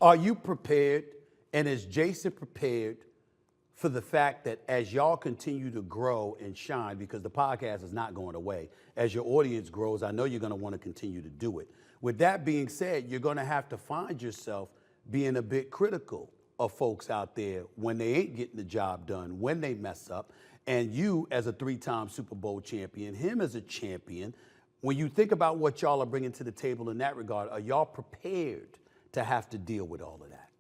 Are you prepared, and is Jason prepared for the fact that as y'all continue to grow and shine, because the podcast is not going away, as your audience grows, I know you're going to want to continue to do it. With that being said, you're going to have to find yourself being a bit critical of folks out there when they ain't getting the job done, when they mess up. And you, as a three-time Super Bowl champion, him as a champion, when you think about what y'all are bringing to the table in that regard, are y'all prepared to have to deal with all of that?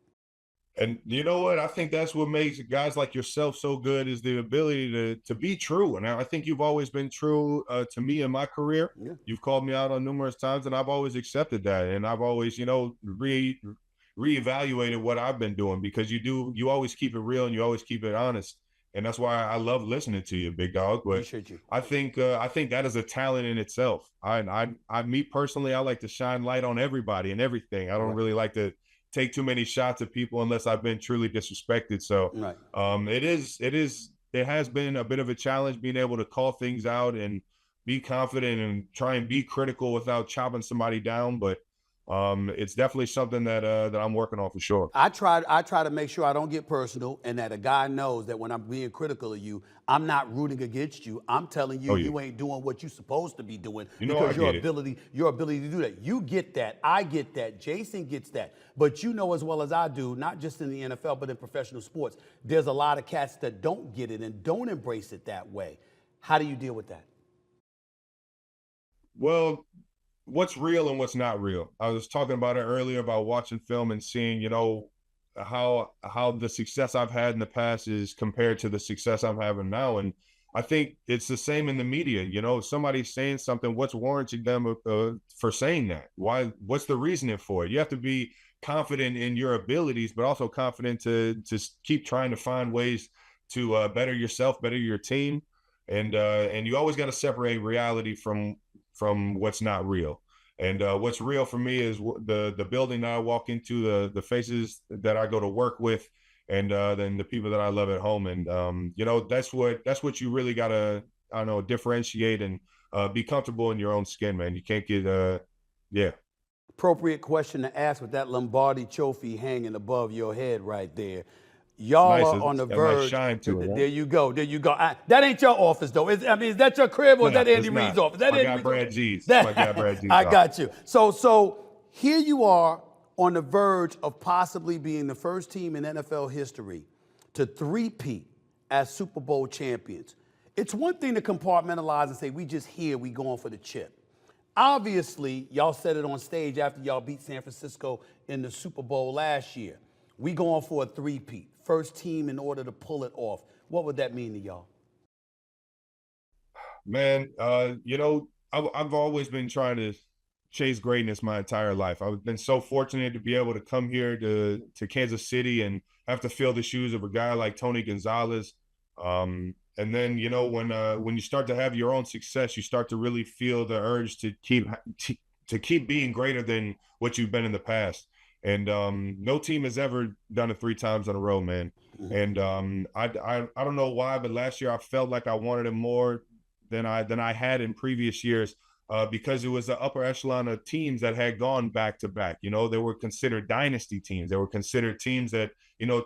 And you know what? I think that's what makes guys like yourself so good is the ability to be true. And I think you've always been true to me in my career. Yeah. You've called me out on numerous times, and I've always accepted that. And I've always, reevaluated what I've been doing because you always keep it real and you always keep it honest. And that's why I love listening to you, big dog. But Appreciate you. I think that is a talent in itself. Me personally, I like to shine light on everybody and everything. I don't really like to take too many shots at people unless I've been truly disrespected. So Right. it has been a bit of a challenge being able to call things out and be confident and try and be critical without chopping somebody down. But it's definitely something that I'm working on for sure. I try to make sure I don't get personal and that a guy knows that when I'm being critical of you, I'm not rooting against you. I'm telling you Oh, yeah. you ain't doing what you're supposed to be doing I because get it. your ability to do that. You get that. I get that. Jason gets that. But you know as well as I do, not just in the NFL, but in professional sports, there's a lot of cats that don't get it and don't embrace it that way. How do you deal with that? Well, what's real and what's not real. I was talking about it earlier about watching film and seeing, how the success I've had in the past is compared to the success I'm having now. And I think it's the same in the media. If somebody's saying something, what's warranting them for saying that? Why? What's the reasoning for it? You have to be confident in your abilities, but also confident to keep trying to find ways to better yourself, better your team, and you always got to separate reality from what's not real. And what's real for me is the building that I walk into, the faces that I go to work with, and then the people that I love at home. And that's what you really gotta, I don't know, differentiate and be comfortable in your own skin, man. You can't get yeah. Appropriate question to ask with that Lombardi trophy hanging above your head right there. It's Y'all nice. are on It's the got a nice verge. shine to it, right? There you go. There you go. That ain't your office, though. Is that your crib or is No, that Andy it's Reid's not. office? That My Andy guy Reid's Brad office? G's. My guy That, Brad G's I office. got you. So here you are on the verge of possibly being the first team in NFL history to three-peat as Super Bowl champions. It's one thing to compartmentalize and say, we just here, we going for the chip. Obviously, y'all said it on stage after y'all beat San Francisco in the Super Bowl last year. We going for a three-peat. First team in order to pull it off. What would that mean to y'all? Man, I've always been trying to chase greatness my entire life. I've been so fortunate to be able to come here to Kansas City and have to fill the shoes of a guy like Tony Gonzalez. And then when you start to have your own success, you start to really feel the urge to keep being greater than what you've been in the past. And no team has ever done it 3 times in a row, man. And I don't know why, but last year I felt like I wanted it more than I had in previous years because it was the upper echelon of teams that had gone back to back. They were considered dynasty teams. They were considered teams that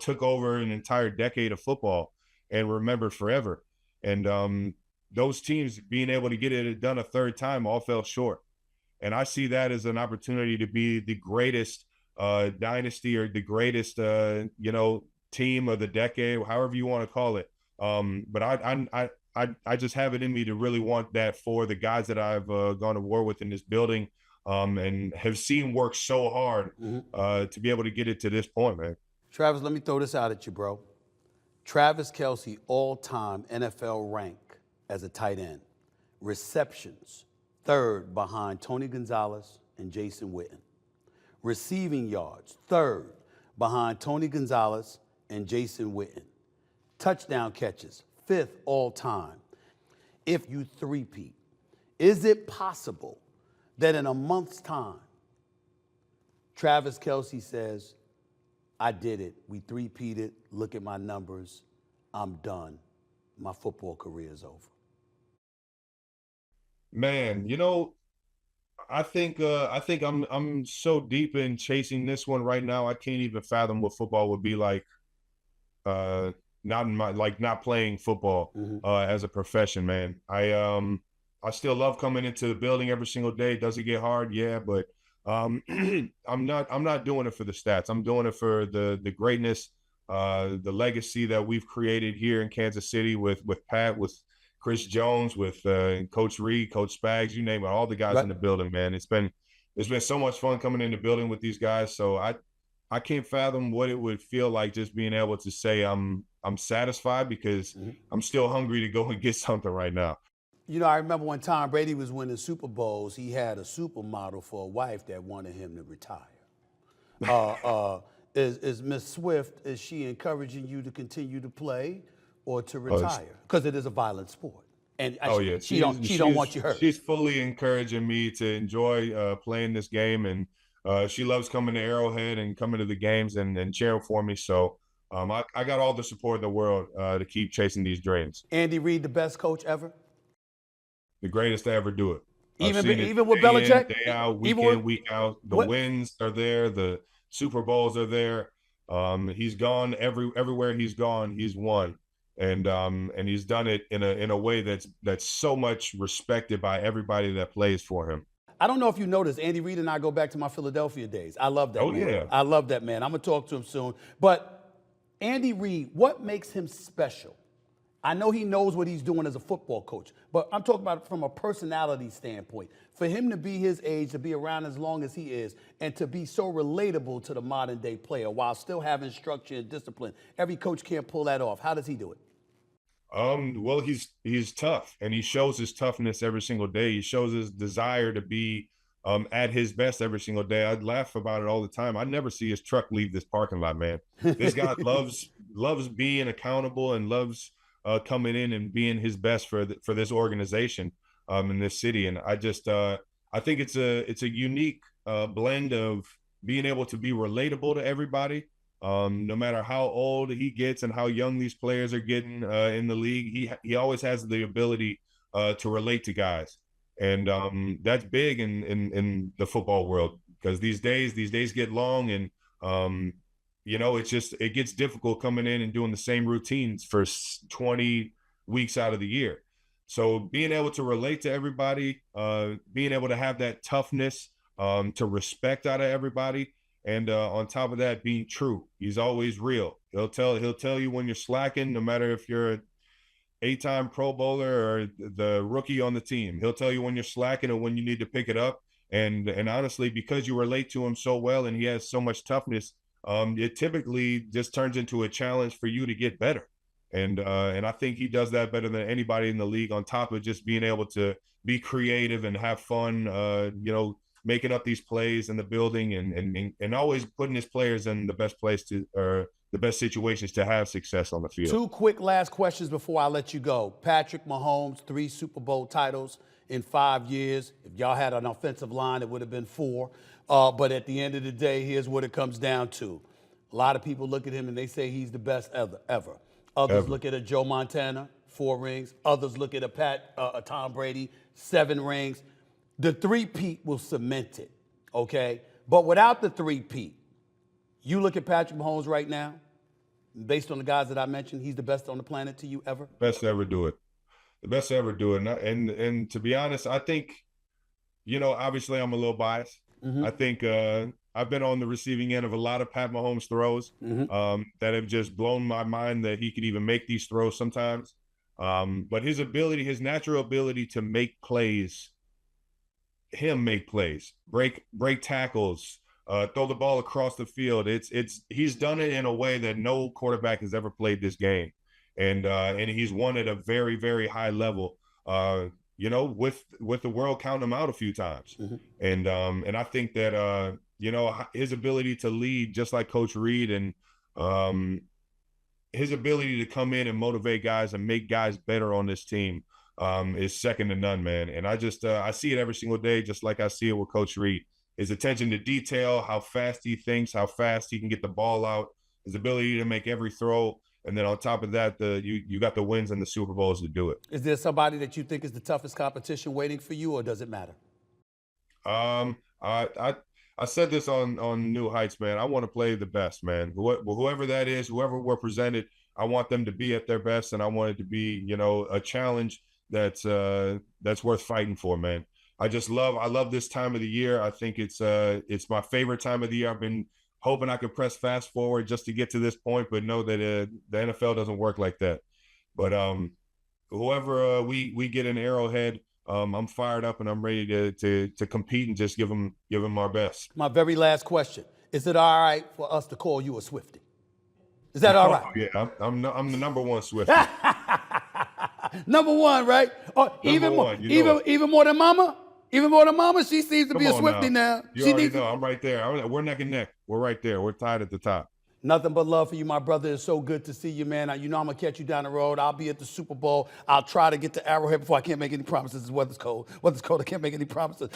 took over an entire decade of football and remembered forever. And those teams being able to get it done a third time all fell short. And I see that as an opportunity to be the greatest dynasty or the greatest team of the decade, however you want to call it. But I just have it in me to really want that for the guys that I've gone to war with in this building and have seen work so hard to be able to get it to this point, man. Travis, let me throw this out at you, bro. Travis Kelce, all-time NFL rank as a tight end. Receptions, third behind Tony Gonzalez and Jason Witten. Receiving yards, third behind Tony Gonzalez and Jason Witten. Touchdown catches, fifth all-time. If you three-peat, is it possible that in a month's time, Travis Kelce says, I did it. We three-peated. Look at my numbers. I'm done. My football career is over. Man, I think I'm so deep in chasing this one right now. I can't even fathom what football would be like. Uh, not in my like not playing football as a profession, man. I still love coming into the building every single day. Does it get hard? Yeah, but I'm not doing it for the stats. I'm doing it for the greatness, the legacy that we've created here in Kansas City with Pat, with Chris Jones, with Coach Reid, Coach Spags, you name it, all the guys Right. in the building, man. It's been so much fun coming in the building with these guys. So I can't fathom what it would feel like just being able to say I'm satisfied, because I'm still hungry to go and get something right now. You know, I remember when Tom Brady was winning Super Bowls, he had a supermodel for a wife that wanted him to retire. Uh, uh, is Miss Swift, is she encouraging you to continue to play or to Oh, retire? Because it is a violent sport. And oh yeah, she don't want you hurt. she's fully encouraging me to enjoy playing this game, and she loves coming to Arrowhead and coming to the games and cheering for me. So I got all the support in the world to keep chasing these dreams. Andy Reid, the best coach ever? The greatest to ever do it. I've Even seen it even with day in, Belichick? day out, week Even with in, week out. The what? wins are there, the Super Bowls are there. He's gone everywhere he's gone, he's won. And he's done it in a way that's so much respected by everybody that plays for him. I don't know if you noticed, Andy Reid and I go back to my Philadelphia days. I love that Oh man. yeah. I love that man. I'm gonna talk to him soon. But Andy Reid, what makes him special? I know he knows what he's doing as a football coach, but I'm talking about it from a personality standpoint. For him to be his age, to be around as long as he is, and to be so relatable to the modern day player while still having structure and discipline. Every coach can't pull that off. How does he do it? Well, he's tough, and he shows his toughness every single day. He shows his desire to be at his best every single day. I'd laugh about it all the time. I never see his truck leave this parking lot, man. This guy loves being accountable and loves coming in and being his best for this organization in this city. And I think it's a unique blend of being able to be relatable to everybody. No matter how old he gets and how young these players are getting in the league, he always has the ability to relate to guys, and that's big in the football world, because these days get long, and it gets difficult coming in and doing the same routines for 20 weeks out of the year. So being able to relate to everybody, being able to have that toughness, to respect out of everybody. And on top of that, being true. He's always real. He'll tell you when you're slacking, no matter if you're an 8-time Pro Bowler or the rookie on the team. He'll tell you when you're slacking and when you need to pick it up. And honestly, because you relate to him so well and he has so much toughness, it typically just turns into a challenge for you to get better. And I think he does that better than anybody in the league, on top of just being able to be creative and have fun, making up these plays in the building, and always putting his players in the best place to, or the best situations to have success on the field. Two quick last questions before I let you go. Patrick Mahomes, 3 Super Bowl titles in 5 years. If y'all had an offensive line, it would have been 4. But at the end of the day, here's what it comes down to. A lot of people look at him and they say he's the best ever. Others look at a Joe Montana, 4 rings. Others look at a Tom Brady, 7 rings. The three-peat will cement it, okay? But without the three-peat, you look at Patrick Mahomes right now, based on the guys that I mentioned, he's the best on the planet to you ever? Best to ever do it. The best to ever do it. And to be honest, I think, obviously I'm a little biased. I think I've been on the receiving end of a lot of Pat Mahomes throws that have just blown my mind that he could even make these throws sometimes. But his natural ability to make plays, break tackles, throw the ball across the field. He's done it in a way that no quarterback has ever played this game, and he's won at a very, very high level. With the world counting him out a few times, and I think that his ability to lead, just like Coach Reid, and his ability to come in and motivate guys and make guys better on this team is second to none, man. And I see it every single day, just like I see it with Coach Reid. His attention to detail, how fast he thinks, how fast he can get the ball out, his ability to make every throw. And then on top of that, you got the wins and the Super Bowls to do it. Is there somebody that you think is the toughest competition waiting for you, or does it matter? I said this on New Heights, man. I want to play the best, man. Whoever that is, whoever we're presented, I want them to be at their best, and I want it to be, a challenge that's worth fighting for, man. I love this time of the year. I think it's my favorite time of the year. I've been hoping I could press fast forward just to get to this point, but know that the NFL doesn't work like that. But whoever we get in Arrowhead, I'm fired up and I'm ready to compete and just give them our best. My very last question. Is it all right for us to call you a Swiftie? Is that all right? Oh, yeah, I'm the number one Swiftie. Number one, right? Oh, even more than Mama? Even more than Mama? She seems to be a Swiftie now. You already know. I'm right there. We're neck and neck. We're right there. We're tied at the top. Nothing but love for you, my brother. It's so good to see you, man. You know I'm going to catch you down the road. I'll be at the Super Bowl. I'll try to get to Arrowhead before I can't make any promises. The weather's cold. I can't make any promises.